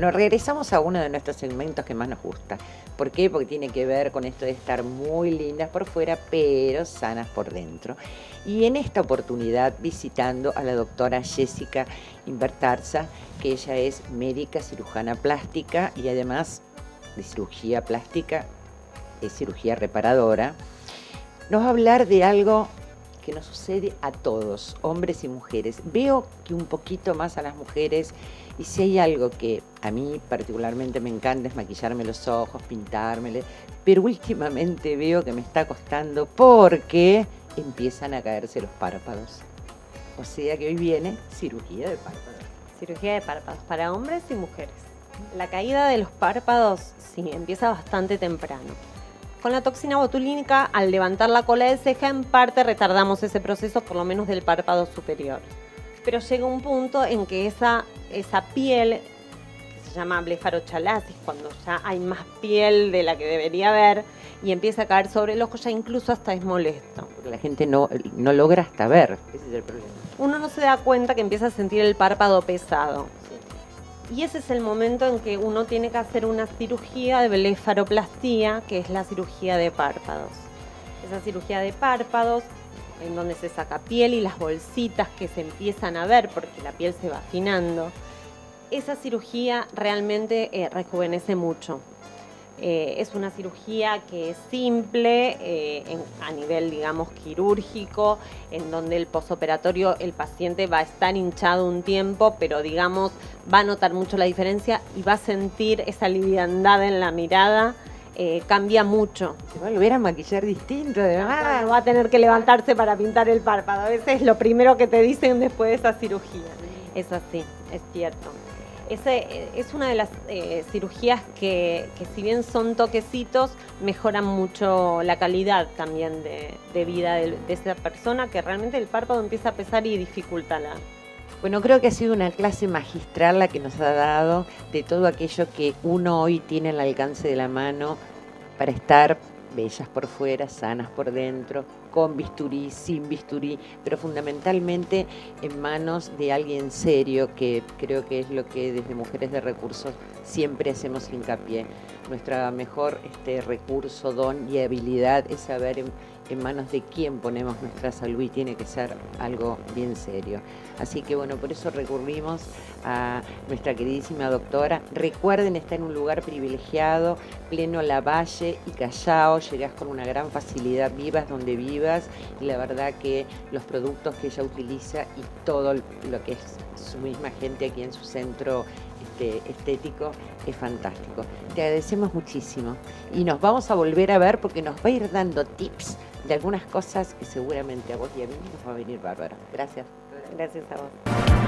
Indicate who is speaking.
Speaker 1: Bueno, regresamos a uno de nuestros segmentos que más nos gusta. ¿Por qué? Porque tiene que ver con esto de estar muy lindas por fuera, pero sanas por dentro. Y en esta oportunidad visitando a la doctora Jessica Invertarza, que ella es médica cirujana plástica y además de cirugía plástica, es cirugía reparadora. Nos va a hablar de algo que nos sucede a todos, hombres y mujeres. Veo que un poquito más a las mujeres, y si hay algo que a mí particularmente me encanta es maquillarme los ojos, pintármele, pero últimamente veo que me está costando porque empiezan a caerse los párpados. O sea que hoy viene cirugía de párpados.
Speaker 2: Cirugía de párpados para hombres y mujeres. La caída de los párpados, sí, empieza bastante temprano. Con la toxina botulínica, al levantar la cola de ceja, en parte retardamos ese proceso, por lo menos del párpado superior. Pero llega un punto en que esa piel, que se llama blefarochalasis, cuando ya hay más piel de la que debería haber, y empieza a caer sobre el ojo, ya incluso hasta es molesto.
Speaker 1: Porque la gente no logra hasta ver, ese es el problema.
Speaker 2: Uno no se da cuenta que empieza a sentir el párpado pesado. Y ese es el momento en que uno tiene que hacer una cirugía de blefaroplastía, que es la cirugía de párpados. Esa cirugía de párpados, en donde se saca piel y las bolsitas que se empiezan a ver porque la piel se va afinando. Esa cirugía realmente rejuvenece mucho. Es una cirugía que es simple a nivel, digamos, quirúrgico, en donde el posoperatorio el paciente va a estar hinchado un tiempo, pero digamos va a notar mucho la diferencia y va a sentir esa liviandad en la mirada. Cambia mucho.
Speaker 1: Se va a volver a maquillar distinto, además.
Speaker 2: Va a tener que levantarse para pintar el párpado. Ese es lo primero que te dicen después de esa cirugía. Es así, es cierto. Es una de las cirugías que si bien son toquecitos, mejoran mucho la calidad también de vida de esa persona, que realmente el párpado empieza a pesar y dificulta la...
Speaker 1: Bueno, creo que ha sido una clase magistral la que nos ha dado de todo aquello que uno hoy tiene al alcance de la mano para estar bellas por fuera, sanas por dentro, con bisturí, sin bisturí, pero fundamentalmente en manos de alguien serio, que creo que es lo que desde Mujeres de Recursos siempre hacemos hincapié. Nuestra mejor recurso, don y habilidad es saber en manos de quién ponemos nuestra salud, y tiene que ser algo bien serio. Así que bueno, por eso recurrimos a nuestra queridísima doctora. Recuerden, está en un lugar privilegiado, pleno Lavalle y Callao, llegás con una gran facilidad, vivas donde vivas, y la verdad que los productos que ella utiliza y todo lo que es su misma gente aquí en su centro estético es fantástico. Te agradecemos muchísimo y nos vamos a volver a ver porque nos va a ir dando tips de algunas cosas que seguramente a vos y a mí nos va a venir bárbaro. Gracias.
Speaker 2: Gracias a vos.